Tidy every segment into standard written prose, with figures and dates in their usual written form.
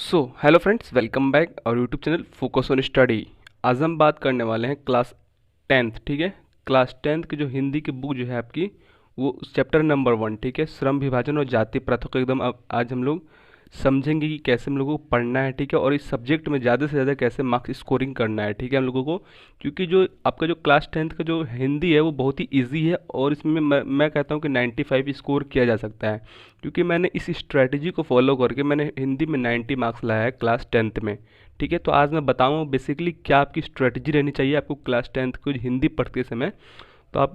Hello friends, welcome back और YouTube channel focus on study. आज हम बात करने वाले हैं क्लास टेंथ। ठीक है, क्लास टेंथ की जो हिंदी की बुक जो है आपकी, वो चैप्टर नंबर 1। ठीक है, श्रम विभाजन और जाति प्रथा को एकदम अब आज हम लोग समझेंगे कि कैसे हम लोगों को पढ़ना है। ठीक है, और इस सब्जेक्ट में ज़्यादा से ज़्यादा कैसे मार्क्स स्कोरिंग करना है। ठीक है, हम लोगों को, क्योंकि जो आपका जो क्लास टेंथ का जो हिंदी है वो बहुत ही ईजी है और इसमें मैं कहता हूँ कि 95 स्कोर किया जा सकता है, क्योंकि मैंने इस स्ट्रेटजी को फॉलो करके मैंने हिंदी में 90 मार्क्स लाया है क्लास टेंथ में। ठीक है, तो आज मैं बताऊँगा बेसिकली क्या आपकी स्ट्रेटजी रहनी चाहिए आपको क्लास टेंथ को हिंदी पढ़ते समय। तो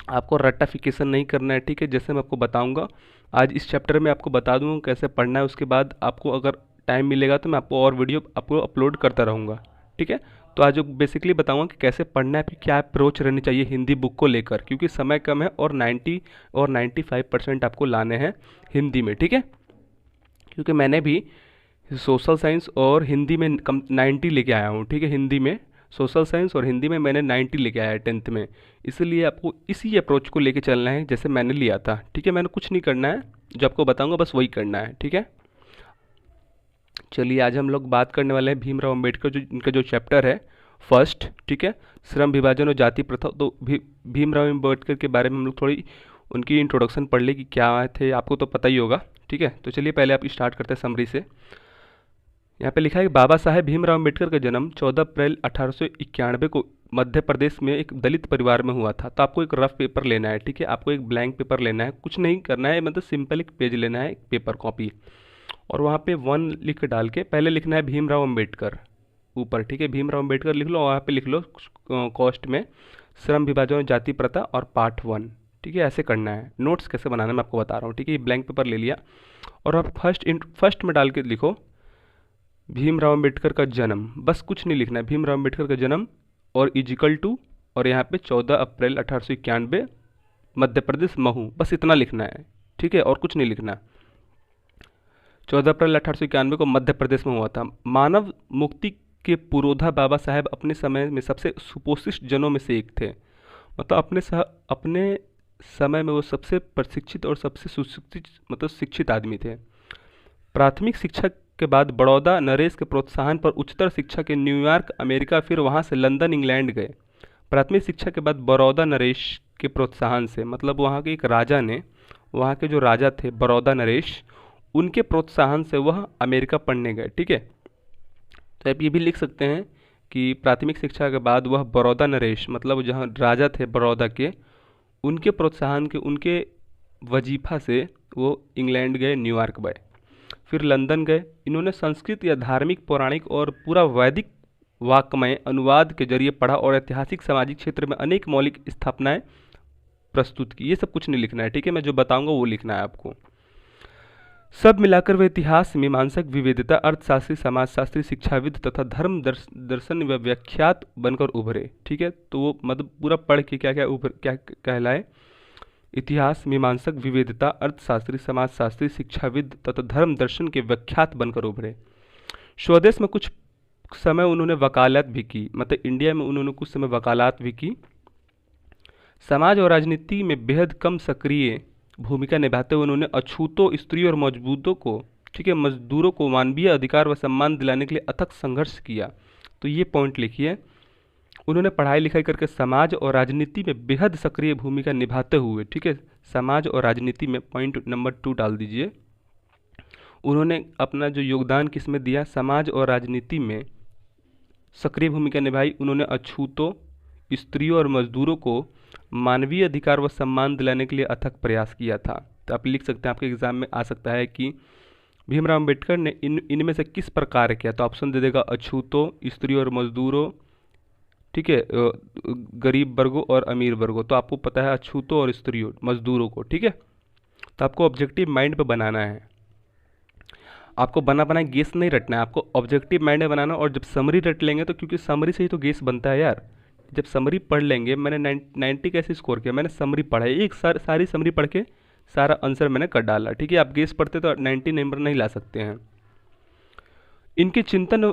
आपको रट्टाफिकेशन नहीं करना है। ठीक है, जैसे मैं आपको बताऊंगा आज इस चैप्टर में, आपको बता दूंगा कैसे पढ़ना है। उसके बाद आपको अगर टाइम मिलेगा तो मैं आपको और वीडियो आपको अपलोड करता रहूँगा। ठीक है, तो आज बेसिकली बताऊंगा कि कैसे पढ़ना है, फिर क्या अप्रोच रहनी चाहिए हिंदी बुक को लेकर, क्योंकि समय कम है और 90 और 95% आपको लाने हैं हिंदी में। ठीक है, क्योंकि मैंने भी सोशल साइंस और हिंदी में कम 90 लेके आया हूँ। ठीक है, हिंदी में सोशल साइंस और हिंदी में मैंने 90 लेके आया है टेंथ में। इसलिए आपको इसी अप्रोच को लेके चलना है जैसे मैंने लिया था। ठीक है, मैंने कुछ नहीं करना है, जो आपको बताऊंगा बस वही करना है। ठीक है, चलिए आज हम लोग बात करने वाले हैं भीमराव अम्बेडकर, जो इनका जो चैप्टर है फर्स्ट। ठीक है, श्रम विभाजन और जाति प्रथा। तो भीमराव अम्बेडकर के बारे में हम लोग थोड़ी उनकी इंट्रोडक्शन पढ़ ले कि क्या थे, आपको तो पता ही होगा। ठीक है, तो चलिए पहले आप स्टार्ट करते हैं समरी से। यहाँ पे लिखा है कि बाबा साहेब भीमराव अम्बेडकर का जन्म 14 अप्रैल 1891 को मध्य प्रदेश में एक दलित परिवार में हुआ था। तो आपको एक रफ पेपर लेना है। ठीक है, आपको एक ब्लैंक पेपर लेना है, कुछ नहीं करना है, मतलब सिंपल एक पेज लेना है, एक पेपर कॉपी, और वहाँ पे 1 लिख डाल के पहले लिखना है भीमराव अम्बेडकर ऊपर। ठीक है, भीमराव अम्बेडकर लिख लो और वहाँ पे लिख लो कॉस्ट में श्रम विभाजन और जाति प्रथा और पार्ट 1। ठीक है, ऐसे करना है। नोट्स कैसे बनाना है मैं आपको बता रहा हूँ। ठीक है, ये ब्लैंक पेपर ले लिया और आप फर्स्ट में डाल के लिखो भीमराव अम्बेडकर का जन्म, बस कुछ नहीं लिखना है, भीमराव अम्बेडकर का जन्म और इजिकल टू, और यहाँ पे 14 अप्रैल 1891 मध्य प्रदेश महू, बस इतना लिखना है। ठीक है, और कुछ नहीं लिखना। 14 अप्रैल 1891 को मध्य प्रदेश में हुआ था। मानव मुक्ति के पुरोधा बाबा साहेब अपने समय में सबसे सुपोषित जनों में से एक थे। मतलब अपने समय में वो सबसे प्रशिक्षित और सबसे सुशिक्षित, मतलब शिक्षित आदमी थे। प्राथमिक शिक्षा के बाद बड़ौदा नरेश के प्रोत्साहन पर उच्चतर शिक्षा के न्यूयॉर्क अमेरिका, फिर वहाँ से लंदन इंग्लैंड गए। प्राथमिक शिक्षा के बाद बड़ौदा नरेश के प्रोत्साहन से, मतलब वहाँ के एक राजा ने, वहाँ के जो राजा थे बड़ौदा नरेश, उनके प्रोत्साहन से वह अमेरिका पढ़ने गए। ठीक है, तो आप ये भी लिख सकते हैं कि प्राथमिक शिक्षा के बाद वह बड़ौदा नरेश, मतलब जहाँ राजा थे बड़ौदा के, उनके प्रोत्साहन के, उनके वजीफा से वो इंग्लैंड गए, न्यूयॉर्क गए, फिर लंदन गए। इन्होंने संस्कृत या धार्मिक, पौराणिक और पूरा वैदिक वाक्मय अनुवाद के जरिए पढ़ा और ऐतिहासिक सामाजिक क्षेत्र में अनेक मौलिक स्थापनाएं प्रस्तुत की। ये सब कुछ नहीं लिखना है। ठीक है, मैं जो बताऊंगा वो लिखना है आपको। सब मिलाकर वे इतिहास, मीमांसक, विविधता, अर्थशास्त्री, समाजशास्त्री, शिक्षाविद तथा धर्म दर्शन व व्याख्यात बनकर उभरे। ठीक है, तो वो मतलब पूरा पढ़ के क्या क्या कहलाए, इतिहास, मीमांसक, विविधता, अर्थशास्त्री, समाजशास्त्री, शिक्षाविद तथा धर्म दर्शन के व्याख्यात बनकर उभरे। स्वदेश में कुछ समय उन्होंने वकालत भी की, मतलब इंडिया में उन्होंने कुछ समय वकालत भी की। समाज और राजनीति में बेहद कम सक्रिय भूमिका निभाते हुए उन्होंने अछूतों, स्त्रियों और मजबूतों को, ठीक है, मजदूरों को मानवीय अधिकार व सम्मान दिलाने के लिए अथक संघर्ष किया। तो ये पॉइंट लिखिए, उन्होंने पढ़ाई लिखाई करके समाज और राजनीति में बेहद सक्रिय भूमिका निभाते हुए, ठीक है, समाज और राजनीति में पॉइंट नंबर 2 डाल दीजिए। उन्होंने अपना जो योगदान किस में दिया, समाज और राजनीति में सक्रिय भूमिका निभाई। उन्होंने अछूतों, स्त्रियों और मजदूरों को मानवीय अधिकार व सम्मान दिलाने के लिए अथक प्रयास किया था। तो आप लिख सकते हैं, आपके एग्जाम में आ सकता है कि भीमराव अम्बेडकर ने इनमें से किस प्रकार किया। तो ऑप्शन दे देगा अछूतों, स्त्रियों और मजदूरों, ठीक है, गरीब वर्गों और अमीर वर्गों। तो आपको पता है अछूतों और स्त्रियों, मजदूरों को। ठीक है, तो आपको ऑब्जेक्टिव माइंड पे बनाना है, आपको बना बनाए गेस नहीं रटना है, आपको ऑब्जेक्टिव माइंड में बनाना। और जब समरी रट लेंगे तो, क्योंकि समरी से ही तो गेस बनता है यार, जब समरी पढ़ लेंगे, मैंने 90 कैसे स्कोर किया, मैंने समरी पढ़ा है, एक सारी समरी पढ़ के सारा आंसर मैंने कर डाला। ठीक है, आप गेस पढ़ते तो 90 नंबर नहीं ला सकते हैं। इनके चिंतन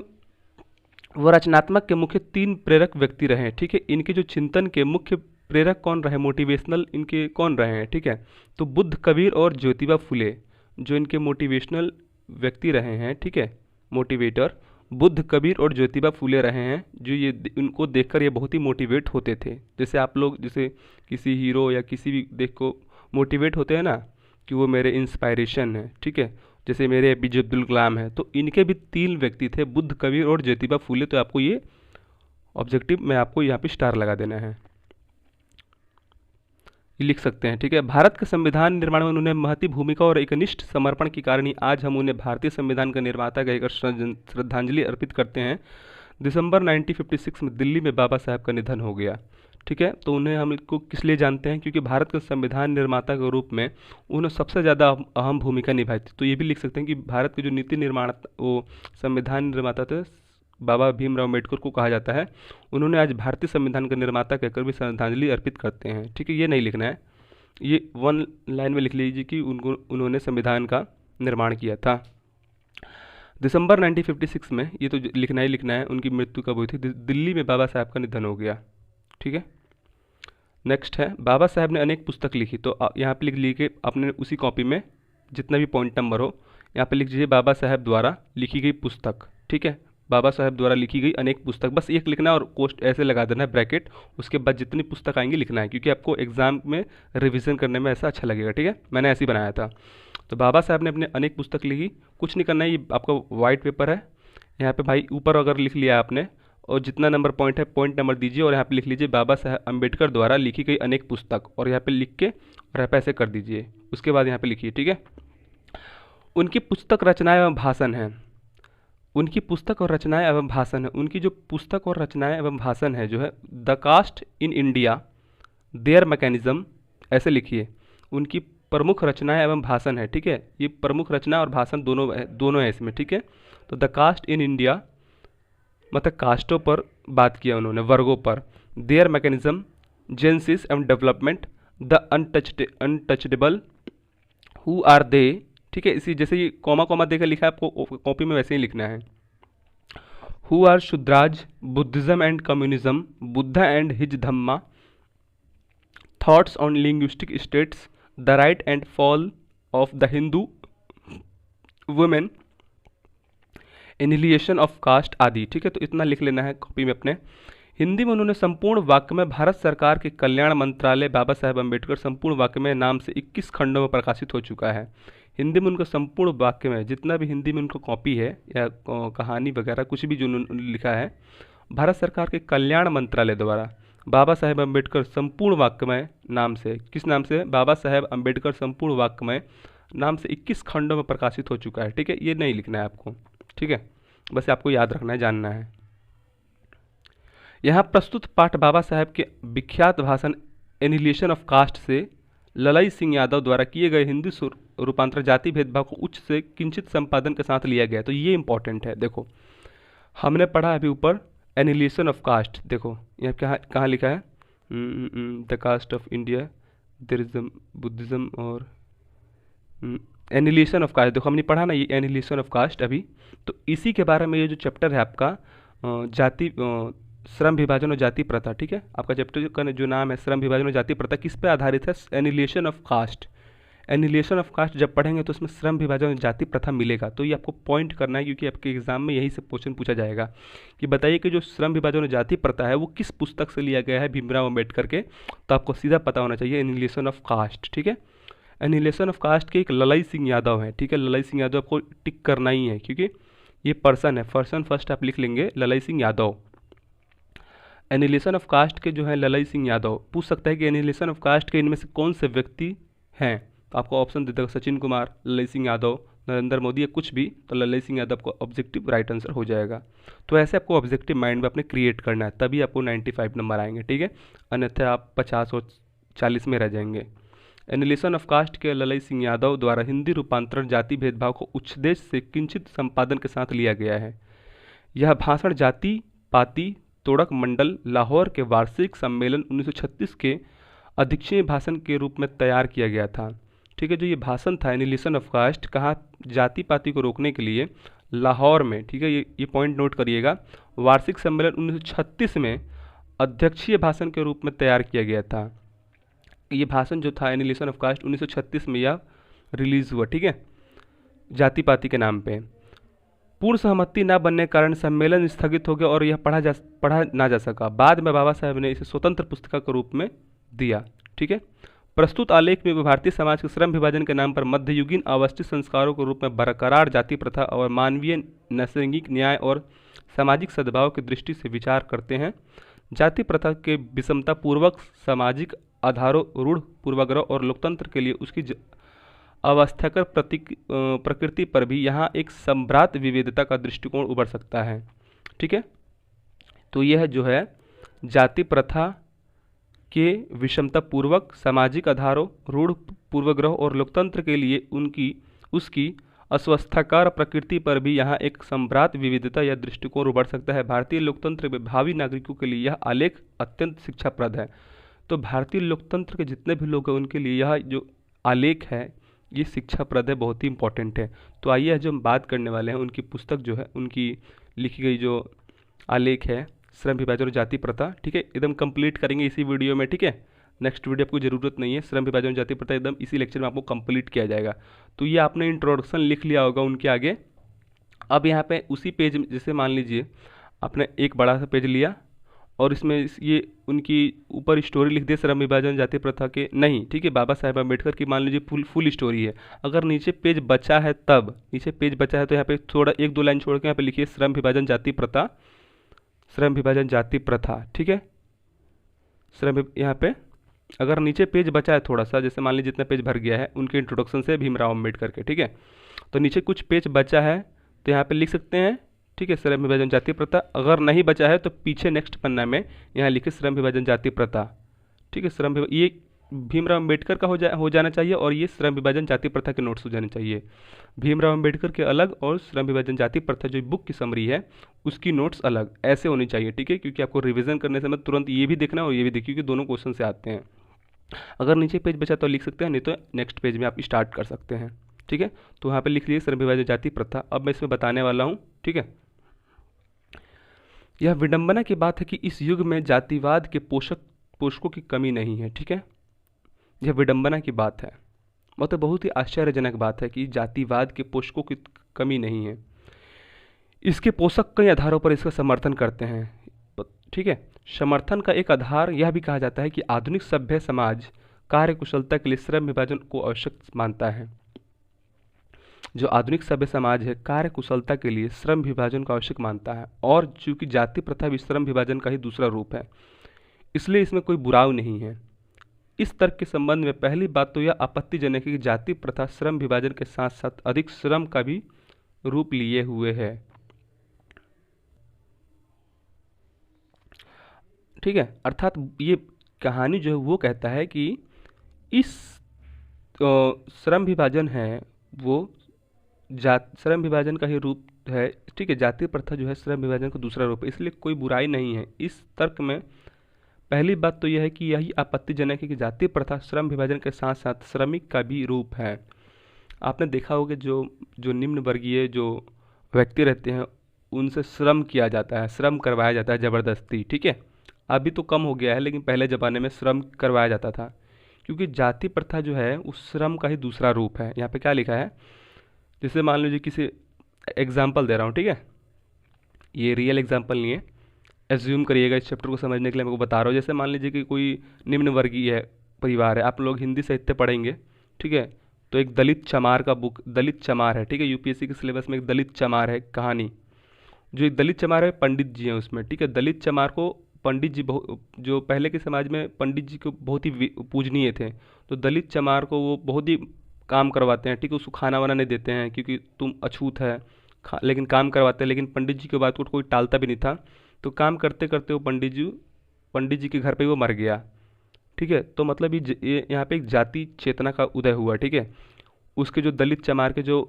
व रचनात्मक के मुख्य 3 प्रेरक व्यक्ति रहे हैं। ठीक है, इनके जो चिंतन के मुख्य प्रेरक कौन रहे, मोटिवेशनल इनके कौन रहे हैं, ठीक है, तो बुद्ध, कबीर और ज्योतिबा फुले जो इनके मोटिवेशनल व्यक्ति रहे हैं, ठीक है, मोटिवेटर, बुद्ध, कबीर और ज्योतिबा फूले रहे हैं, जो ये उनको देखकर ये बहुत ही मोटिवेट होते थे। जैसे आप लोग जैसे किसी हीरो या किसी भी देख को मोटिवेट होते हैं ना कि वो मेरे इंस्पायरेशन है, ठीक है, जैसे मेरे एपीजे अब्दुल कलाम है, तो इनके भी 3 व्यक्ति थे, बुद्ध, कबीर और ज्योतिबा फूले। तो आपको ये ऑब्जेक्टिव में आपको यहाँ पे स्टार लगा देना है, ये लिख सकते हैं, ठीक है। भारत के संविधान निर्माण में उन्होंने महती भूमिका और एकनिष्ठ समर्पण के कारण ही आज हम उन्हें भारतीय संविधान का निर्माता कहकर श्रद्धांजलि अर्पित करते हैं। दिसंबर 1956 में दिल्ली में बाबा साहब का निधन हो गया, ठीक है। तो उन्हें हम को किस लिए जानते हैं, क्योंकि भारत के संविधान निर्माता के रूप में उन्होंने सबसे ज़्यादा अहम भूमिका निभाई थी। तो ये भी लिख सकते हैं कि भारत के जो नीति निर्माण वो संविधान निर्माता थे, बाबा भीमराव अम्बेडकर को कहा जाता है। उन्होंने आज भारतीय संविधान का निर्माता कहकर भी श्रद्धांजलि अर्पित करते हैं, ठीक है। ये नहीं लिखना है, ये 1 लाइन में लिख लीजिए कि उन्होंने संविधान का निर्माण किया था। दिसंबर 1956 में, ये तो लिखना ही लिखना है, उनकी मृत्यु कब हुई थी, दिल्ली में बाबा साहब का निधन हो गया, ठीक है। नेक्स्ट है, बाबा साहब ने अनेक पुस्तक लिखी। तो यहाँ पे लिख लीजिए अपने उसी कॉपी में जितना भी पॉइंट नंबर हो यहाँ पे लिख दीजिए बाबा साहब द्वारा लिखी गई पुस्तक, ठीक है। बाबा साहब द्वारा लिखी गई अनेक पुस्तक, बस एक लिखना है और कोस्ट ऐसे लगा देना है ब्रैकेट, उसके बाद जितनी पुस्तक आएंगी लिखना है, क्योंकि आपको एग्जाम में रिवीजन करने में ऐसा अच्छा लगेगा, ठीक है। मैंने ऐसे ही बनाया था। तो बाबा साहब ने अपने अनेक पुस्तक लिखी, कुछ नहीं करना है, ये आपका वाइट पेपर है, यहाँ पे भाई ऊपर अगर लिख लिया आपने और जितना नंबर पॉइंट है पॉइंट नंबर दीजिए और यहाँ पे लिख लीजिए बाबा साहब अम्बेडकर द्वारा लिखी गई अनेक पुस्तक, और यहाँ पे लिख के और यहाँ पे ऐसे कर दीजिए, उसके बाद यहाँ पे लिखिए, ठीक है। उनकी पुस्तक रचनाएं एवं भाषण हैं, उनकी पुस्तक और रचनाएं एवं भाषण है, उनकी जो पुस्तक और रचनाएं एवं भाषण है जो है, the caste in India, their mechanism, ऐसे लिखिए। उनकी प्रमुख रचनाएं एवं भाषण है, ठीक है। ये प्रमुख रचना और भाषण दोनों है इसमें, ठीक है। तो द कास्ट इन इंडिया मतलब कास्टों पर बात किया उन्होंने, वर्गों पर। Their mechanism, genesis and development, the untouchable, who are they, ठीक है। इसी जैसे ये कॉमा कॉमा देकर लिखा है आपको कॉपी में वैसे ही लिखना है। Who are Shudras, Buddhism and communism, Buddha and his Dhamma, thoughts on linguistic states, the rise and fall of the Hindu women, annihilation of caste आदि, ठीक है। तो इतना लिख लेना है कॉपी में अपने। हिंदी में उन्होंने संपूर्ण वाक्य में भारत सरकार के कल्याण मंत्रालय बाबा साहेब अम्बेडकर संपूर्ण वाक्य में नाम से 21 खंडों में प्रकाशित हो चुका है। हिंदी में उनका संपूर्ण वाक्य में जितना भी हिंदी में उनका कॉपी है या कहानी वगैरह कुछ भी जो उन्होंने लिखा है, भारत सरकार के कल्याण मंत्रालय द्वारा बाबा साहेब अम्बेडकर संपूर्ण वाक्यमय नाम से, किस नाम से, बाबा साहेब अम्बेडकर संपूर्ण वाक्यमय नाम से 21 खंडों में प्रकाशित हो चुका है, ठीक है। ये नहीं लिखना है आपको, ठीक है, बस आपको याद रखना है, जानना है। यहाँ प्रस्तुत पाठ बाबा साहेब के विख्यात भाषण एनिलिएशन ऑफ कास्ट से ललाई सिंह यादव द्वारा किए गए हिंदी रूपांतर जाति भेदभाव को उच्च से किंचित संपादन के साथ लिया गया। तो ये इंपॉर्टेंट है। देखो हमने पढ़ा अभी ऊपर एनिलिएशन ऑफ कास्ट, देखो यहाँ कहाँ लिखा है, the caste of India, there is Buddhism और एनिलिएशन ऑफ कास्ट। देखो हमने पढ़ा ना ये एनिलिएशन ऑफ कास्ट अभी, तो इसी के बारे में ये जो चैप्टर है आपका जाति श्रम विभाजन और जाति प्रथा, ठीक है। आपका चैप्टर का जो नाम है श्रम विभाजन और जाति प्रथा किस पे आधारित है, एनिलिएशन ऑफ कास्ट। एनिलिएशन ऑफ कास्ट जब पढ़ेंगे तो उसमें श्रम विभाजन और जाति प्रथा मिलेगा। तो ये आपको पॉइंट करना है, क्योंकि आपके एग्जाम में यही से क्वेश्चन पूछा जाएगा कि बताइए कि जो श्रम विभाजन और जाति प्रथा है वो किस पुस्तक से लिया गया है भीमराव अम्बेडकर के। तो आपको सीधा पता होना चाहिए एनिलिएशन ऑफ कास्ट, ठीक है। एनिलिएशन ऑफ कास्ट के एक ललाई सिंह यादव है, ठीक है। ललाई सिंह यादव आपको टिक करना ही है, क्योंकि ये पर्सन है, पर्सन फर्स्ट आप लिख लेंगे, ललाई सिंह यादव। एनिलिएशन ऑफ कास्ट के जो है ललाई सिंह यादव, पूछ सकता है कि एनिलिएशन ऑफ कास्ट के इनमें से कौन से व्यक्ति हैं, तो आपको ऑप्शन दे देगा सचिन कुमार, ललाई सिंह यादव, नरेंद्र मोदी या कुछ भी, तो ललाई सिंह यादव को ऑब्जेक्टिव राइट आंसर हो जाएगा। तो ऐसे आपको ऑब्जेक्टिव माइंड में अपने क्रिएट करना है, तभी आपको 95 नंबर आएंगे, ठीक है। अन्यथा आप 50 और 40 में रह जाएंगे। एनिलिएशन ऑफ कास्ट के ललाई सिंह यादव द्वारा हिंदी रूपांतरण जाति भेदभाव को उच्चदेश से किंचित संपादन के साथ लिया गया है। यह भाषण जाति पाति तोड़क मंडल लाहौर के वार्षिक सम्मेलन 1936 के अध्यक्षीय भाषण के रूप में तैयार किया गया था, ठीक है। जो ये भाषण था एनिलिएशन ऑफ कास्ट, कहाँ, जाति पाति को रोकने के लिए लाहौर में, ठीक है। ये पॉइंट नोट करिएगा, वार्षिक सम्मेलन 1936 में अध्यक्षीय भाषण के रूप में तैयार किया गया था। ये भाषण जो था एनिलिएशन ऑफ कास्ट 1936 में यह रिलीज हुआ, ठीक है। जाति पाति के नाम पे। पूर्ण सहमति न बनने के कारण सम्मेलन स्थगित हो गया और यह पढ़ा ना जा सका। बाद में बाबा साहेब ने इसे स्वतंत्र पुस्तिका के रूप में दिया। ठीक है। प्रस्तुत आलेख में भारतीय समाज के श्रम विभाजन के नाम पर मध्ययुगीन अवस्थित संस्कारों के रूप में बरकरार जाति प्रथा और मानवीय नैसर्गिक न्याय और सामाजिक सद्भाव की दृष्टि से विचार करते हैं। जाति प्रथा के विषमता पूर्वक सामाजिक आधारों, रूढ़ पूर्वाग्रह और लोकतंत्र के लिए उसकी अवस्थाकर प्रकृति पर भी यहाँ एक संभ्रात विविधता का दृष्टिकोण उभर सकता है। ठीक है। तो यह जो है जाति प्रथा के विषमता पूर्वक सामाजिक आधारों, रूढ़ पूर्वाग्रह और लोकतंत्र के लिए उसकी अस्वस्थाकार प्रकृति पर भी यहाँ एक संभ्रात विविधता या दृष्टिकोण उभर सकता है। भारतीय लोकतंत्र में भावी नागरिकों के लिए यह आलेख अत्यंत शिक्षाप्रद है। तो भारतीय लोकतंत्र के जितने भी लोग हैं उनके लिए यह जो आलेख है ये शिक्षाप्रद है, बहुत ही इंपॉर्टेंट है। तो आइए जो हम बात करने वाले हैं उनकी पुस्तक जो है, उनकी लिखी गई जो आलेख है श्रम विभाजन और जाति प्रथा। ठीक है। एकदम कंप्लीट करेंगे इसी वीडियो में। ठीक है। नेक्स्ट वीडियो आपको ज़रूरत नहीं है। श्रम विभाजन और जाति प्रथा एकदम इसी लेक्चर में आपको कंप्लीट किया जाएगा। तो ये आपने इंट्रोडक्शन लिख लिया होगा उनके आगे। अब यहाँ पे उसी पेज में जैसे मान लीजिए आपने एक बड़ा सा पेज लिया और इसमें ये उनकी ऊपर स्टोरी लिख दे श्रम विभाजन जाति प्रथा के, नहीं। ठीक है। बाबा साहेब अम्बेडकर की मान लीजिए फुल स्टोरी है। अगर नीचे पेज बचा है तब, नीचे पेज बचा है तो यहाँ पे थोड़ा एक दो लाइन छोड़ के यहाँ पे लिखिए श्रम विभाजन जाति प्रथा, श्रम विभाजन जाति प्रथा। ठीक है। यहाँ पे अगर नीचे पेज बचा है थोड़ा सा, जैसे मान लीजिए जितना पेज भर गया है उनके इंट्रोडक्शन से भीमराव अम्बेडकर के। ठीक है। तो नीचे कुछ पेज बचा है तो यहाँ पे लिख सकते हैं। ठीक है। श्रम विभाजन जाति प्रथा। अगर नहीं बचा है तो पीछे नेक्स्ट पन्ना में यहाँ लिखे श्रम विभाजन जाति प्रथा। ठीक है। ये भीमराव अम्बेडकर का हो जाना चाहिए और ये श्रम विभाजन जाति प्रथा के नोट्स हो जाने चाहिए। भीमराव अम्बेडकर के अलग और श्रम विभाजन जाति प्रथा जो बुक की समरी है उसकी नोट्स अलग, ऐसे होनी चाहिए। ठीक है। क्योंकि आपको रिवीजन करने समय तुरंत ये भी देखना और ये भी देखिए, क्योंकि दोनों क्वेश्चन से आते हैं। अगर नीचे पेज बचा तो लिख सकते हैं, नहीं तो नेक्स्ट पेज में आप स्टार्ट कर सकते हैं। ठीक है। तो वहाँ पे लिख लीजिए श्रम विभाजन जाति प्रथा। अब मैं इसमें बताने वाला हूँ। ठीक है। यह विडंबना की बात है कि इस युग में जातिवाद के पोषकों की कमी नहीं है। ठीक है। यह विडंबना की बात है, मतलब बहुत ही आश्चर्यजनक बात है कि जातिवाद के पोषकों की कमी नहीं है। इसके पोषक कई आधारों पर इसका समर्थन करते हैं। ठीक है। समर्थन का एक आधार यह भी कहा जाता है कि आधुनिक सभ्य समाज कार्य कुशलता के लिए श्रम विभाजन को आवश्यक मानता है। जो आधुनिक सभ्य समाज है कार्य कुशलता के लिए श्रम विभाजन को आवश्यक मानता है, और चूंकि जाति प्रथा भी श्रम विभाजन का ही दूसरा रूप है, इसलिए इसमें कोई बुराई नहीं है। इस तर्क के संबंध में पहली बात तो यह आपत्तिजनक है कि जाति प्रथा श्रम विभाजन के साथ साथ अधिक श्रम का भी रूप लिए हुए है। ठीक है। अर्थात ये कहानी जो है वो कहता है कि इस श्रम विभाजन है वो श्रम विभाजन का ही रूप है। ठीक है। जाति प्रथा जो है श्रम विभाजन का दूसरा रूप है, इसलिए कोई बुराई नहीं है। इस तर्क में पहली बात तो यह है कि यही आपत्तिजनक है कि जाति प्रथा श्रम विभाजन के साथ साथ श्रमिक का भी रूप है। आपने देखा होगा जो निम्न वर्गीय जो व्यक्ति रहते हैं उनसे श्रम किया जाता है, श्रम करवाया जाता है ज़बरदस्ती। ठीक है। अभी तो कम हो गया है, लेकिन पहले ज़माने में श्रम करवाया जाता था, क्योंकि जाति प्रथा जो है उस श्रम का ही दूसरा रूप है। यहाँ पे क्या लिखा है, जैसे मान लीजिए किसी एग्जाम्पल दे रहा हूँ। ठीक है। ये रियल एग्जाम्पल नहीं है, एज्यूम करिएगा इस चैप्टर को समझने के लिए मैं को बता रहा हूँ। जैसे मान लीजिए कि कोई निम्न वर्गीय परिवार है, आप लोग हिंदी साहित्य पढ़ेंगे। ठीक है। तो एक दलित चमार का बुक, दलित चमार है। ठीक है। यूपीएससी के सिलेबस में एक दलित चमार है कहानी। जो एक दलित चमार है पंडित जी हैं उसमें। ठीक है। दलित चमार को पंडित जी जो पहले के समाज में पंडित जी को बहुत ही पूजनीय थे, तो दलित चमार को वो बहुत ही काम करवाते हैं। ठीक है। उसको खाना वाना नहीं देते हैं क्योंकि तुम अछूत है, लेकिन काम करवाते हैं। लेकिन पंडित जी की बात को कोई टालता भी नहीं था, तो काम करते करते वो पंडित जी के घर पे वो मर गया। ठीक है। तो मतलब ये यहाँ पे एक जाति चेतना का उदय हुआ। ठीक है। उसके जो दलित चमार के जो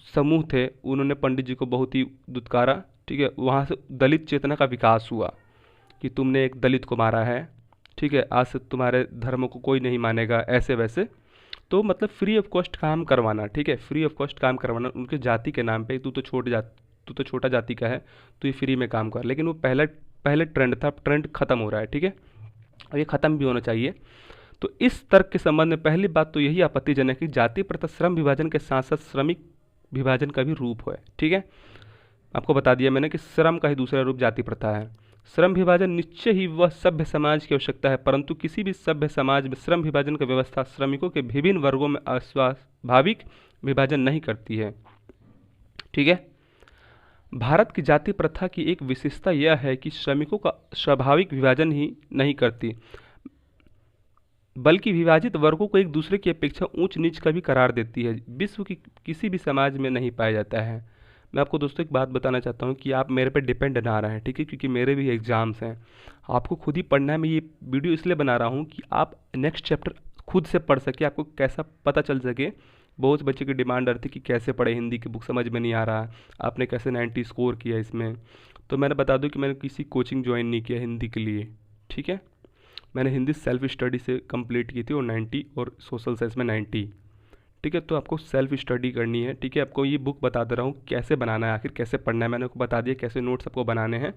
समूह थे उन्होंने पंडित जी को बहुत ही दुत्कारा। ठीक है। वहाँ से दलित चेतना का विकास हुआ कि तुमने एक दलित को मारा है। ठीक है। आज से तुम्हारे धर्म को कोई नहीं मानेगा, ऐसे वैसे। तो मतलब फ्री ऑफ कॉस्ट काम करवाना। ठीक है। फ्री ऑफ कॉस्ट काम करवाना उनके जाति के नाम पे। तू तो छोटा जाति का है, तो ये फ्री में काम कर। लेकिन वो पहले ट्रेंड था, ट्रेंड खत्म हो रहा है। ठीक है। और ये ख़त्म भी होना चाहिए। तो इस तर्क के संबंध में पहली बात तो यही आपत्तिजनक है कि जाति प्रथा श्रम विभाजन के साथ साथ श्रमिक विभाजन का भी रूप है। ठीक है, आपको बता दिया मैंने कि श्रम का ही दूसरा रूप जाति प्रथा है। श्रम विभाजन निश्चय ही वह सभ्य समाज की आवश्यकता है, परंतु किसी भी सभ्य समाज में श्रम विभाजन की व्यवस्था श्रमिकों के विभिन्न वर्गों में अस्वाभाविक विभाजन नहीं करती है। ठीक है, भारत की जाति प्रथा की एक विशेषता यह है कि श्रमिकों का स्वाभाविक विभाजन ही नहीं करती, बल्कि विभाजित वर्गों को एक दूसरे की अपेक्षा ऊंच नीच का भी करार देती है। विश्व की किसी भी समाज में नहीं पाया जाता है। मैं आपको दोस्तों एक बात बताना चाहता हूँ कि आप मेरे पे डिपेंड ना रहें, ठीक है, क्योंकि मेरे भी एग्जाम्स हैं, आपको खुद ही पढ़ना है। मैं ये वीडियो इसलिए बना रहा हूँ कि आप नेक्स्ट चैप्टर खुद से पढ़ सके, आपको कैसा पता चल सके। बहुत बच्चे की डिमांड रहती कि कैसे पढ़े, हिंदी की बुक समझ में नहीं आ रहा, आपने कैसे 90 स्कोर किया इसमें। तो मैंने बता दूं कि मैंने किसी कोचिंग ज्वाइन नहीं किया हिंदी के लिए। ठीक है, मैंने हिंदी सेल्फ स्टडी से कंप्लीट की थी और 90 और सोशल साइंस में 90। ठीक है, तो आपको सेल्फ स्टडी करनी है। ठीक है, आपको ये बुक बता दे रहा हूँ कैसे बनाना है, आखिर कैसे पढ़ना है। मैंने आपको बता दिया कैसे नोट्स आपको बनाने हैं,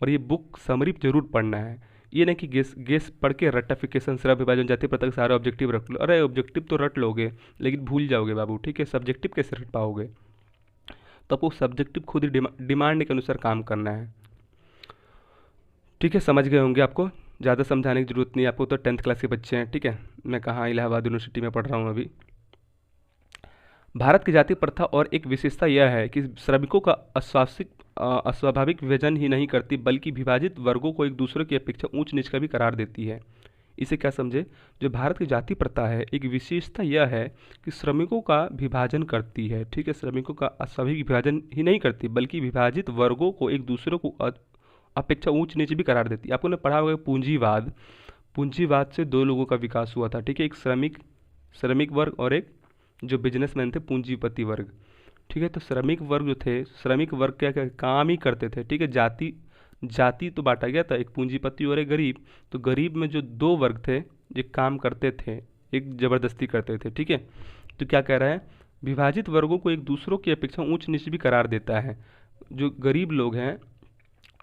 और ये बुक समरी जरूर पढ़ना है। ये नहीं कि गेस पढ़ के रट्टाफिकेशन श्रम विभाजन जाति प्रथा सारे ऑब्जेक्टिव रख लो। अरे ऑब्जेक्टिव तो रट लोगे लेकिन भूल जाओगे बाबू। ठीक है, सब्जेक्टिव कैसे रट पाओगे? तो आपको सब्जेक्टिव खुद ही डिमांड के अनुसार काम करना है। ठीक है, समझ गए होंगे। आपको ज़्यादा समझाने की जरूरत नहीं है, आपको तो 10th क्लास के बच्चे हैं। ठीक है, मैं कहाँ इलाहाबाद यूनिवर्सिटी में पढ़ रहा हूँ अभी। भारत की जाति प्रथा और एक विशेषता यह है कि श्रमिकों का अस्वाभाविक विभाजन ही नहीं करती, बल्कि विभाजित वर्गों को एक दूसरे की अपेक्षा ऊंच नीच का भी करार देती है। इसे क्या समझे? जो भारत की जाति प्रथा है, एक विशेषता यह है कि श्रमिकों का विभाजन करती है। ठीक है, श्रमिकों का अस्वाभाविक विभाजन ही नहीं करती, बल्कि विभाजित वर्गों को एक दूसरे को अपेक्षा ऊंच नीच भी करार देती है। आपको ने पढ़ा होगा पूंजीवाद। पूंजीवाद से दो लोगों का विकास हुआ था। ठीक है, एक श्रमिक वर्ग और एक जो बिजनेसमैन थे, पूंजीपति वर्ग। ठीक है, तो श्रमिक वर्ग जो थे, श्रमिक वर्ग क्या क्या काम ही करते थे। ठीक है, जाति तो बांटा गया था, एक पूंजीपति और एक गरीब। तो गरीब में जो दो वर्ग थे जो काम करते थे, एक जबरदस्ती करते थे। ठीक है, तो क्या कह रहा है, विभाजित वर्गों को एक दूसरों की अपेक्षा ऊंच नीच भी करार देता है। जो गरीब लोग हैं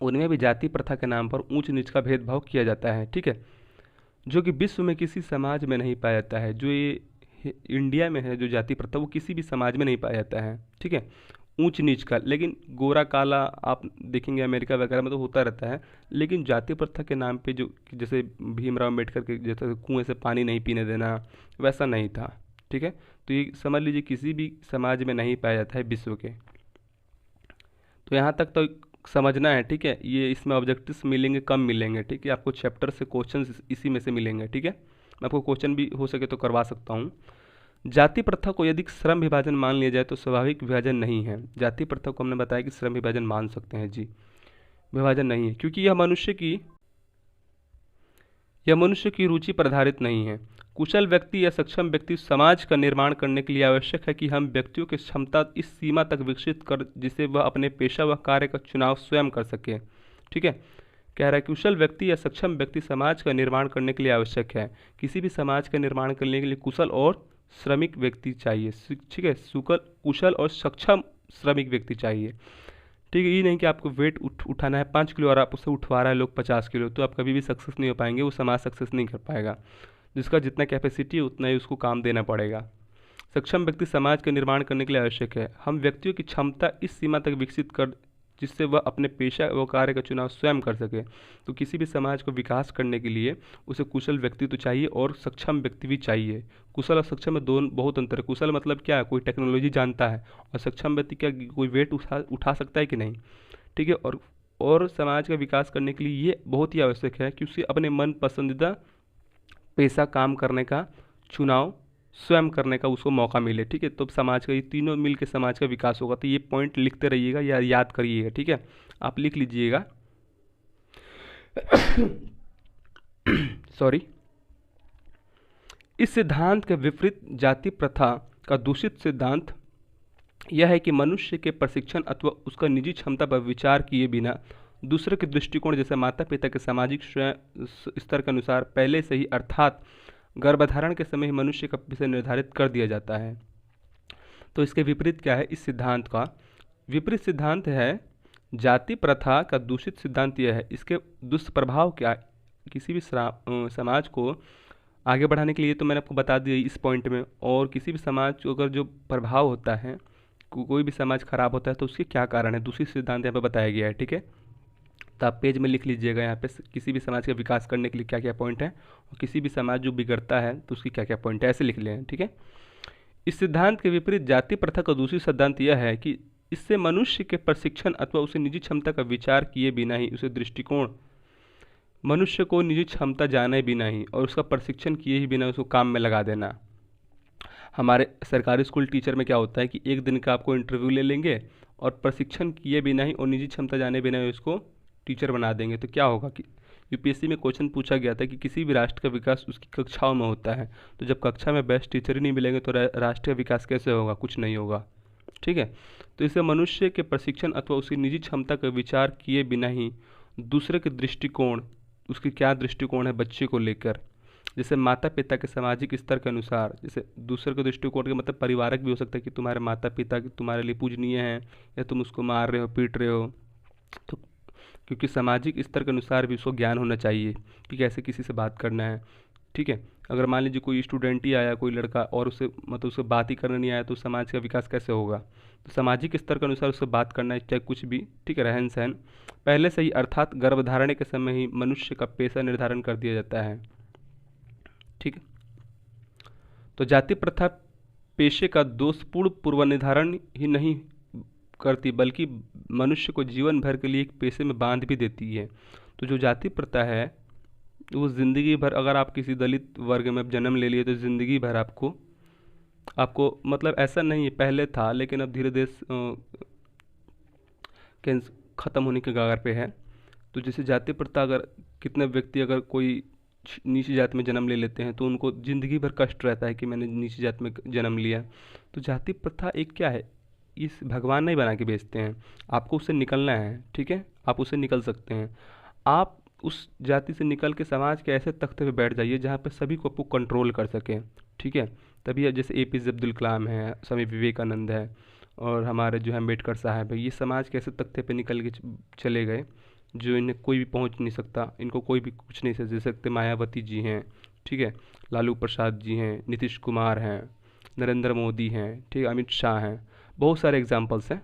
उनमें भी जाति प्रथा के नाम पर ऊंच नीच का भेदभाव किया जाता है। ठीक है, जो कि विश्व में किसी समाज में नहीं पाया जाता है। जो ये इंडिया में है जो जाति प्रथा, वो किसी भी समाज में नहीं पाया जाता है। ठीक है, ऊंच नीच का। लेकिन गोरा काला आप देखेंगे अमेरिका वगैरह में तो होता रहता है, लेकिन जाति प्रथा के नाम पे जो जैसे भीमराव अम्बेडकर के जैसे कुएं से पानी नहीं पीने देना, वैसा नहीं था। ठीक है, तो ये समझ लीजिए किसी भी समाज में नहीं पाया जाता है विश्व के। तो यहाँ तक तो समझना है। ठीक है, ये इसमें ऑब्जेक्टिव्स मिलेंगे, कम मिलेंगे। ठीक है, आपको चैप्टर से क्वेश्चन इसी में से मिलेंगे। ठीक है, मैं आपको क्वेश्चन भी हो सके तो करवा सकता हूँ। जाति प्रथा को यदि श्रम विभाजन मान लिया जाए तो स्वाभाविक विभाजन नहीं है। जाति प्रथा को हमने बताया कि श्रम विभाजन मान सकते हैं जी, विभाजन नहीं है, क्योंकि यह मनुष्य की रुचि पर आधारित नहीं है। कुशल व्यक्ति या सक्षम व्यक्ति समाज का निर्माण करने के लिए आवश्यक है कि हम व्यक्तियों की क्षमता इस सीमा तक विकसित कर जिसे वह अपने पेशा व कार्य का चुनाव स्वयं कर सके। ठीक है, कह रहा है कुशल व्यक्ति या सक्षम व्यक्ति समाज का निर्माण करने के लिए आवश्यक है। किसी भी समाज का निर्माण करने के लिए कुशल और श्रमिक व्यक्ति चाहिए। ठीक है, कुशल और सक्षम श्रमिक व्यक्ति चाहिए। ठीक है, ये नहीं कि आपको वेट उठाना है 5 किलो और आप उससे उठवा रहा है लोग 50 किलो, तो आप कभी भी सक्सेस नहीं हो पाएंगे, वो समाज सक्सेस नहीं कर पाएगा। जिसका जितना कैपेसिटी है उतना ही उसको काम देना पड़ेगा। सक्षम व्यक्ति समाज का निर्माण करने के लिए आवश्यक है। हम व्यक्तियों की क्षमता इस सीमा तक विकसित कर जिससे वह अपने पेशा व कार्य का चुनाव स्वयं कर सके। तो किसी भी समाज को विकास करने के लिए उसे कुशल व्यक्ति तो चाहिए और सक्षम व्यक्ति भी चाहिए। कुशल और सक्षम में दोनों बहुत अंतर है। कुशल मतलब क्या है, कोई टेक्नोलॉजी जानता है, और सक्षम व्यक्ति क्या कोई वेट उठा सकता है कि नहीं। ठीक है, और समाज का विकास करने के लिए ये बहुत ही आवश्यक है कि उसे अपने मन पसंदीदा पेशा काम करने का चुनाव स्वयं करने का उसको मौका मिले। ठीक है, तो समाज का ये तीनों मिल के समाज का विकास होगा। तो ये पॉइंट लिखते रहिएगा या याद करिएगा। ठीक है, आप लिख लीजिएगा। सॉरी। इस सिद्धांत के विपरीत जाति प्रथा का दूषित सिद्धांत यह है कि मनुष्य के प्रशिक्षण अथवा उसका निजी क्षमता पर विचार किए बिना दूसरे के दृष्टिकोण जैसे माता पिता के सामाजिक स्तर के अनुसार पहले से ही अर्थात गर्भधारण के समय ही मनुष्य का विषय निर्धारित कर दिया जाता है। तो इसके विपरीत क्या है? इस सिद्धांत का विपरीत सिद्धांत है जाति प्रथा का दूषित सिद्धांत यह है। इसके दुष्प्रभाव क्या? किसी भी समाज को आगे बढ़ाने के लिए तो मैंने आपको बता दिया इस पॉइंट में। और किसी भी समाज को अगर जो प्रभाव होता है, कोई भी समाज खराब होता है तो उसके क्या कारण है, दूसरी सिद्धांत यहाँ पे बताया गया है, ठीक है। तो आप पेज में लिख लीजिएगा यहाँ पे किसी भी समाज का विकास करने के लिए क्या क्या पॉइंट है, और किसी भी समाज जो बिगड़ता है तो उसकी क्या क्या पॉइंट है, ऐसे लिख लें, ठीक है। इस सिद्धांत के विपरीत जाति प्रथा का दूसरी सिद्धांत यह है कि इससे मनुष्य के प्रशिक्षण अथवा उसे निजी क्षमता का विचार किए बिना ही उसे दृष्टिकोण, मनुष्य को निजी क्षमता जाने बिना ही और उसका प्रशिक्षण किए ही बिना उसको काम में लगा देना। हमारे सरकारी स्कूल टीचर में क्या होता है कि एक दिन का आपको इंटरव्यू ले लेंगे और प्रशिक्षण किए बिना ही और निजी क्षमता जाने बिना ही उसको टीचर बना देंगे। तो क्या होगा कि यूपीएससी में क्वेश्चन पूछा गया था कि किसी भी राष्ट्र का विकास उसकी कक्षाओं में होता है, तो जब कक्षा में बेस्ट टीचर ही नहीं मिलेंगे तो राष्ट्र का विकास कैसे होगा, कुछ नहीं होगा, ठीक है। तो इसे मनुष्य के प्रशिक्षण अथवा उसकी निजी क्षमता का विचार किए बिना ही दूसरे के दृष्टिकोण, उसकी क्या दृष्टिकोण है बच्चे को लेकर, जैसे माता पिता के सामाजिक स्तर के अनुसार, जैसे दूसरे के दृष्टिकोण के मतलब परिवारक भी हो सकता है कि तुम्हारे माता पिता तुम्हारे लिए पूजनीय हैं या तुम उसको मार रहे हो पीट रहे हो, तो क्योंकि सामाजिक स्तर के अनुसार भी उसको ज्ञान होना चाहिए कि कैसे किसी से बात करना है, ठीक है। अगर मान लीजिए कोई स्टूडेंट ही आया, कोई लड़का, और उससे मतलब उससे बात ही करना नहीं आया तो समाज का विकास कैसे होगा। तो सामाजिक स्तर के अनुसार उससे बात करना है, चाहे कुछ भी, ठीक है, रहन सहन पहले से ही, अर्थात गर्भधारणे के समय ही मनुष्य का पेशा निर्धारण कर दिया जाता है, ठीक है। तो जाति प्रथा पेशे का दोषपूर्ण पूर्वनिर्धारण ही नहीं करती बल्कि मनुष्य को जीवन भर के लिए एक पेशे में बांध भी देती है। तो जो जाति प्रथा है वो ज़िंदगी भर, अगर आप किसी दलित वर्ग में जन्म ले लिए तो ज़िंदगी भर आपको आपको मतलब ऐसा नहीं है, पहले था लेकिन अब धीरे धीरे ख़त्म होने के कगार पे है। तो जैसे जाति प्रथा, अगर कितने व्यक्ति अगर कोई नीची जाति में जन्म ले लेते हैं तो उनको ज़िंदगी भर कष्ट रहता है कि मैंने नीची जाति में जन्म लिया। तो जाति प्रथा एक क्या है, इस भगवान नहीं बना के भेजते हैं, आपको उससे निकलना है, ठीक है, आप उससे निकल सकते हैं। आप उस जाति से निकल के समाज के ऐसे तख्ते पे बैठ जाइए जहाँ पे सभी को आपको कंट्रोल कर सकें, ठीक है। तभी जैसे एपीजे अब्दुल कलाम है, स्वामी विवेकानंद है, और हमारे जो है अम्बेडकर साहब है, ये समाज के ऐसे तख्ते पे निकल के चले गए जो इन्हें कोई भी पहुंच नहीं सकता, इनको कोई भी कुछ नहीं दे सकते। मायावती जी हैं, ठीक है, लालू प्रसाद जी हैं, नीतीश कुमार हैं, नरेंद्र मोदी हैं, ठीक है, अमित शाह हैं, बहुत सारे एग्जाम्पल्स हैं।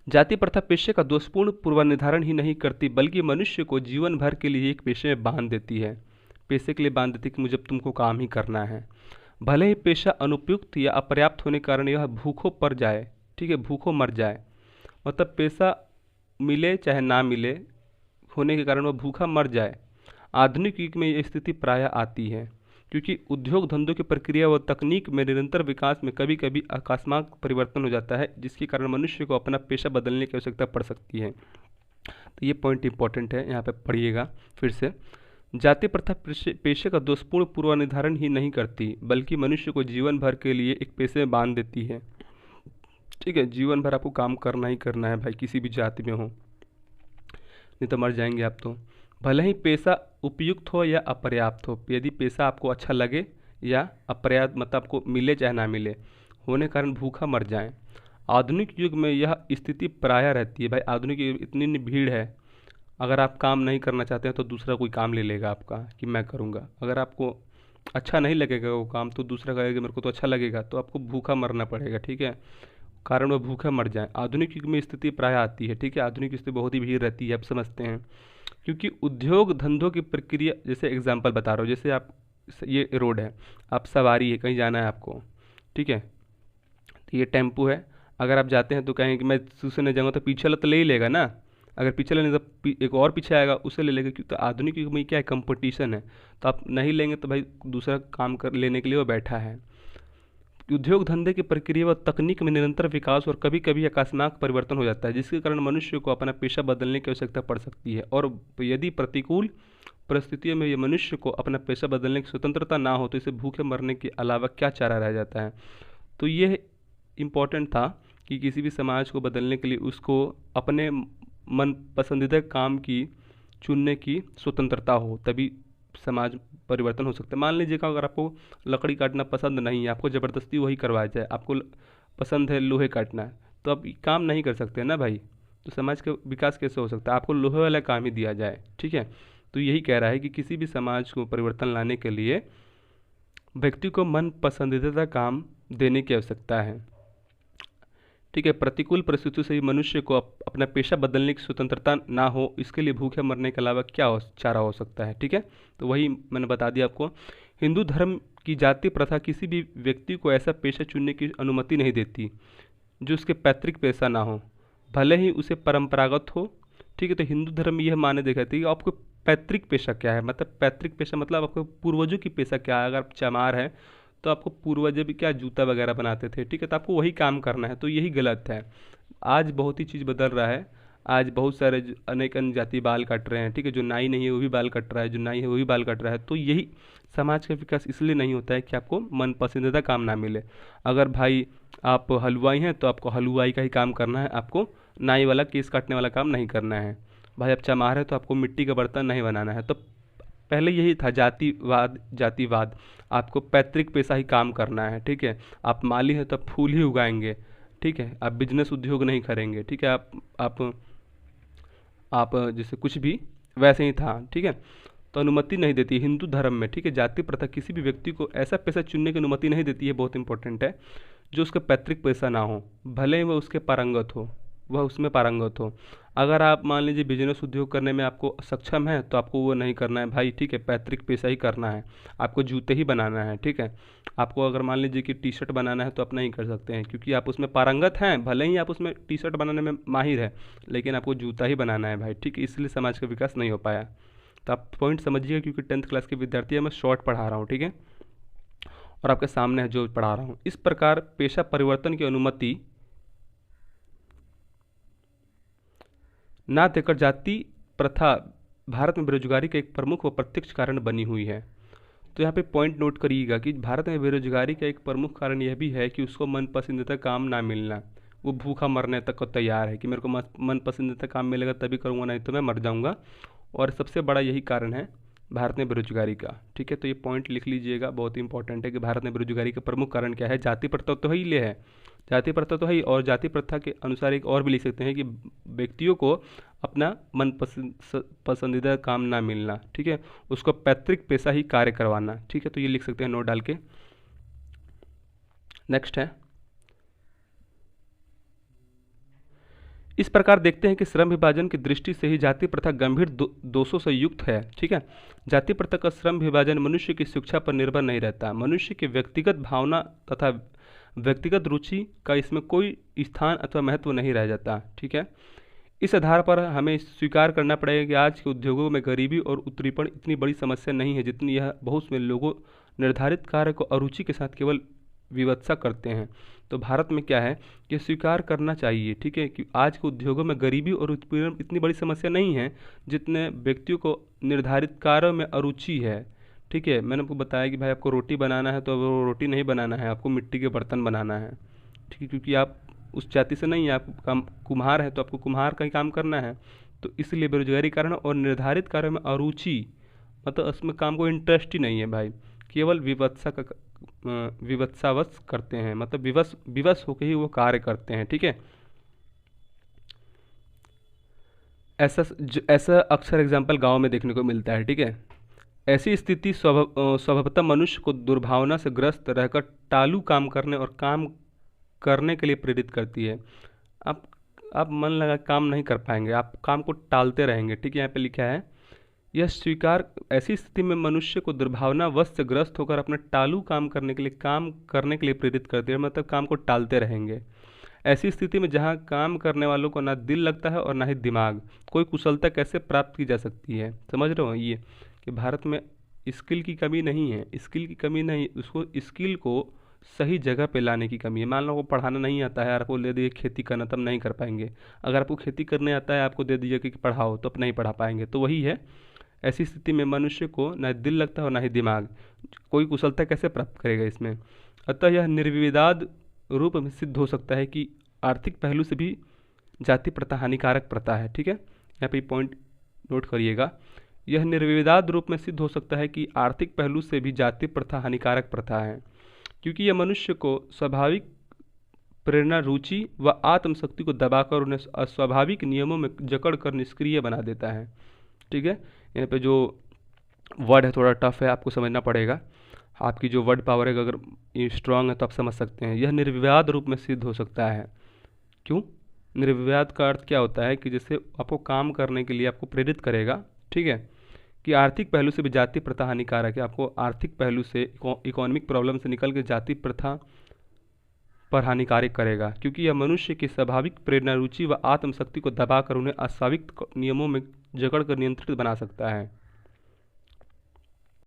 जाति प्रथा पेशे का दोषपूर्ण पूर्वनिर्धारण ही नहीं करती बल्कि मनुष्य को जीवन भर के लिए एक पेशे में बांध देती है, पेशे के लिए बांध देती है कि मुझे तुमको काम ही करना है। भले ही पेशा अनुपयुक्त या अपर्याप्त होने के कारण यह भूखों पर जाए, ठीक है, भूखों मर जाए, मतलब पेशा मिले चाहे ना मिले होने के कारण वह भूखा मर जाए। आधुनिक युग में यह स्थिति प्रायः आती है क्योंकि उद्योग धंधों की प्रक्रिया व तकनीक में निरंतर विकास में कभी कभी अकस्मात परिवर्तन हो जाता है जिसके कारण मनुष्य को अपना पेशा बदलने की आवश्यकता पड़ सकती है। तो ये पॉइंट इंपॉर्टेंट है, यहाँ पे पढ़िएगा फिर से। जाति प्रथा पेशे का दोषपूर्ण पूर्वनिर्धारण ही नहीं करती बल्कि मनुष्य को जीवन भर के लिए एक पेशे में बांध देती है, ठीक है। जीवन भर आपको काम करना ही करना है भाई, किसी भी जाति में हो, नहीं तो मर जाएंगे आप तो। भले ही पेशा उपयुक्त हो या अपर्याप्त हो, यदि पेशा आपको अच्छा लगे या अपर्याप्त मतलब आपको मिले चाहे ना मिले होने के कारण भूखा मर जाएं। आधुनिक युग में यह स्थिति प्रायः रहती है भाई, आधुनिक युग इतनी भीड़ है, अगर आप काम नहीं करना चाहते हैं तो दूसरा कोई काम ले लेगा आपका कि मैं करूँगा। अगर आपको अच्छा नहीं लगेगा वो काम तो दूसरा कहेगा मेरे को तो अच्छा लगेगा, तो आपको भूखा मरना पड़ेगा, ठीक है, कारण वह भूखा मर जाए। आधुनिक युग में स्थिति प्रायः आती है, ठीक है, आधुनिक स्थिति बहुत ही भीड़ रहती है, आप समझते हैं, क्योंकि उद्योग धंधों की प्रक्रिया, जैसे एग्जांपल बता रहा हूँ, जैसे आप ये रोड है, आप सवारी है, कहीं जाना है आपको, ठीक है, तो ये टेम्पो है, अगर आप जाते हैं तो कहेंगे कि मैं दूसरे नहीं जाऊँगा तो पीछे वाला तो ले ही लेगा ना, अगर पीछे लेने तो एक और पीछे आएगा उसे ले लेगा, क्योंकि तो आधुनिक युग में क्या है, कंपटीशन है, तो आप नहीं लेंगे तो भाई दूसरा काम कर लेने के लिए वो बैठा है। उद्योग धंधे की प्रक्रिया व तकनीक में निरंतर विकास और कभी कभी अकस्मात परिवर्तन हो जाता है जिसके कारण मनुष्य को अपना पेशा बदलने की आवश्यकता पड़ सकती है, और यदि प्रतिकूल परिस्थितियों में ये मनुष्य को अपना पेशा बदलने की स्वतंत्रता ना हो तो इसे भूखे मरने के अलावा क्या चारा रह जाता है। तो ये इम्पोर्टेंट था कि किसी भी समाज को बदलने के लिए उसको अपने मन पसंदीदा काम की चुनने की स्वतंत्रता हो, तभी समाज परिवर्तन हो सकता है। मान लीजिएगा अगर आपको लकड़ी काटना पसंद नहीं है, आपको ज़बरदस्ती वही करवाया जाए, आपको पसंद है लोहे काटना है, तो आप काम नहीं कर सकते ना भाई, तो समाज का विकास कैसे हो सकता है, आपको लोहे वाला काम ही दिया जाए, ठीक है। तो यही कह रहा है कि किसी भी समाज को परिवर्तन लाने के लिए व्यक्ति को मन पसंदीदा काम देने की आवश्यकता है। ठीक है, प्रतिकूल परिस्थितियों से ही मनुष्य को अपना पेशा बदलने की स्वतंत्रता ना हो, इसके लिए भूखे मरने के अलावा क्या चारा हो सकता है। ठीक है, तो वही मैंने बता दिया आपको। हिंदू धर्म की जाति प्रथा किसी भी व्यक्ति को ऐसा पेशा चुनने की अनुमति नहीं देती जो उसके पैतृक पेशा ना हो, भले ही उसे परंपरागत हो। ठीक है, तो हिंदू धर्म में यह मान्य दिखाती है कि आपको पैतृक पेशा क्या है, मतलब पैतृक पेशा मतलब आपको पूर्वजों की पेशा क्या है। अगर आप चमार है तो आपको पूर्वज भी क्या जूता वगैरह बनाते थे, ठीक है, तो आपको वही काम करना है, तो यही गलत है। आज बहुत ही चीज़ बदल रहा है। आज बहुत सारे अनेक अन्य जाति बाल काट रहे हैं, ठीक है, जो नाई नहीं है वो भी बाल कट रहा है, जो नाई है वो भी बाल कट रहा है। तो यही समाज का विकास इसलिए नहीं होता है कि आपको मन पसंदीदा काम ना मिले। अगर भाई आप हलवाई हैं तो आपको हलवाई का ही काम करना है, आपको नाई वाला केस काटने वाला काम नहीं करना है। भाई आप चमार है तो आपको मिट्टी का बर्तन नहीं बनाना है। तो पहले यही था जातिवाद, जातिवाद। आपको पैतृक पेशा ही काम करना है। ठीक है, आप माली हैं तो आप फूल ही उगाएंगे। ठीक है, आप बिजनेस उद्योग नहीं करेंगे। ठीक है, आप जैसे कुछ भी वैसे ही था। ठीक है, तो अनुमति नहीं देती है हिंदू धर्म में। ठीक है, जाति प्रथा किसी भी व्यक्ति को ऐसा पेशा चुनने की अनुमति नहीं देती है, बहुत इंपॉर्टेंट है, जो उसका पैतृक पेशा ना हो, भले ही वह उसके पारंगत हो, वह उसमें पारंगत हो। अगर आप मान लीजिए बिजनेस उद्योग करने में आपको सक्षम है तो आपको वो नहीं करना है भाई। ठीक है, पैतृक पेशा ही करना है, आपको जूते ही बनाना है। ठीक है, आपको अगर मान लीजिए कि टी शर्ट बनाना है तो आप नहीं कर सकते हैं, क्योंकि आप उसमें पारंगत हैं, भले ही आप उसमें टी शर्ट बनाने में माहिर है, लेकिन आपको जूता ही बनाना है भाई। ठीक है, इसलिए समाज का विकास नहीं हो पाया। तो आप पॉइंट समझिएगा, क्योंकि 10th क्लास के विद्यार्थी है, मैं शॉर्ट पढ़ा रहा हूँ। ठीक है, और आपके सामने है जो पढ़ा रहा हूँ। इस प्रकार पेशा परिवर्तन की अनुमति ना देकर जाति प्रथा भारत में बेरोजगारी का एक प्रमुख व प्रत्यक्ष कारण बनी हुई है। तो यहाँ पे पॉइंट नोट करिएगा कि भारत में बेरोजगारी का एक प्रमुख कारण यह भी है कि उसको मन पसंदीदा काम ना मिलना। वो भूखा मरने तक को तैयार है कि मेरे को मन पसंदीदा काम मिलेगा तभी करूँगा, नहीं तो मैं मर जाऊँगा। और सबसे बड़ा यही कारण है भारत में बेरोजगारी का। ठीक है, तो ये पॉइंट लिख लीजिएगा, बहुत ही इंपॉर्टेंट है कि भारत में बेरोजगारी का प्रमुख कारण क्या है। जाति प्रथा तो ही ले है, जाति प्रथा तो है, और जाति प्रथा के अनुसार एक और भी लिख सकते हैं कि व्यक्तियों को अपना मन पसंदीदा काम ना मिलना। ठीक है, उसको पैतृक पेशा ही कार्य करवाना। ठीक है, तो ये लिख सकते हैं नोट डाल के। नेक्स्ट है, इस प्रकार देखते हैं कि श्रम विभाजन की दृष्टि से ही जाति प्रथा गंभीर दोषों से युक्त है। ठीक है, जाति प्रथा का श्रम विभाजन मनुष्य की शिक्षा पर निर्भर नहीं रहता, मनुष्य की व्यक्तिगत भावना तथा व्यक्तिगत रुचि का इसमें कोई स्थान अथवा महत्व नहीं रह जाता। ठीक है, इस आधार पर हमें स्वीकार करना पड़ेगा कि आज के उद्योगों में गरीबी और उत्पीड़न इतनी बड़ी समस्या नहीं है जितनी यह बहुत से लोगों निर्धारित कार्य को अरुचि के साथ केवल विवत्सा करते हैं। तो भारत में क्या है कि स्वीकार करना चाहिए, ठीक है, कि आज के उद्योगों में गरीबी और उत्पीड़न इतनी बड़ी समस्या नहीं है जितने व्यक्तियों को निर्धारित कार्यों में अरुचि है। ठीक है, मैंने आपको बताया कि भाई आपको रोटी बनाना है तो वो रोटी नहीं बनाना है, आपको मिट्टी के बर्तन बनाना है। ठीक है, क्योंकि आप उस जाति से नहीं है, आप काम कुम्हार है तो आपको कुम्हार का ही काम करना है। तो इसलिए बेरोजगारी कारण और निर्धारित कार्यों में अरुचि, मतलब उसमें काम को इंटरेस्ट ही नहीं है भाई, केवल विवत्सावश करते हैं, मतलब विवश होकर ही वो कार्य करते हैं। ठीक है, ऐसा अक्सर एग्जाम्पल गांव में देखने को मिलता है। ठीक है, ऐसी स्थिति स्वभावतः मनुष्य को दुर्भावना से ग्रस्त रहकर टालू काम करने और काम करने के लिए प्रेरित करती है। आप आप मन लगा काम नहीं कर पाएंगे, आप काम को टालते रहेंगे। ठीक है, यहाँ पे लिखा है यह स्वीकार, ऐसी स्थिति में मनुष्य को दुर्भावना वश से ग्रस्त होकर अपना टालू काम करने के लिए प्रेरित करती है, मतलब काम को टालते रहेंगे। ऐसी स्थिति में जहाँ काम करने वालों को ना दिल लगता है और ना ही दिमाग, कोई कुशलता कैसे प्राप्त की जा सकती है। समझ रहे हो ये कि भारत में स्किल की कमी नहीं है, स्किल की कमी नहीं, उसको स्किल को सही जगह पे लाने की कमी है। मान लो आपको पढ़ाना नहीं आता है, आपको दे दिए खेती करना, तब नहीं कर पाएंगे। अगर आपको खेती करने आता है, आपको दे दिए कि पढ़ाओ, तो आप नहीं पढ़ा पाएंगे। तो वही है, ऐसी स्थिति में मनुष्य को ना दिल लगता है और ना ही दिमाग, कोई कुशलता कैसे प्राप्त करेगा इसमें। अतः यह निर्विवाद रूप में सिद्ध हो सकता है कि आर्थिक पहलू से भी जाति प्रथा हानिकारक प्रथा है। ठीक है, यहाँ पे पॉइंट नोट करिएगा, यह निर्विवाद रूप में सिद्ध हो सकता है कि आर्थिक पहलू से भी जाति प्रथा हानिकारक प्रथा है, क्योंकि यह मनुष्य को स्वाभाविक प्रेरणा, रुचि व आत्मशक्ति को दबाकर उन्हें अस्वाभाविक नियमों में जकड़ कर निष्क्रिय बना देता है। ठीक है, यहाँ पे जो वर्ड है थोड़ा टफ है, आपको समझना पड़ेगा। आपकी जो वर्ड पावर है अगर ये स्ट्रांग है तो आप समझ सकते हैं। यह निर्विवाद रूप में सिद्ध हो सकता है। क्यों? निर्विवाद का अर्थ क्या होता है कि जैसे आपको काम करने के लिए आपको प्रेरित करेगा, ठीक है, कि आर्थिक पहलू से भी जाति प्रथा हानिकारक है। आपको आर्थिक पहलू से, इकोनॉमिक प्रॉब्लम से निकल के जाति प्रथा पर हानिकारक करेगा, क्योंकि यह मनुष्य की स्वाभाविक प्रेरणा, रुचि व आत्मशक्ति को दबाकर उन्हें अस्वाभाविक नियमों में जकड़ कर नियंत्रित बना सकता है।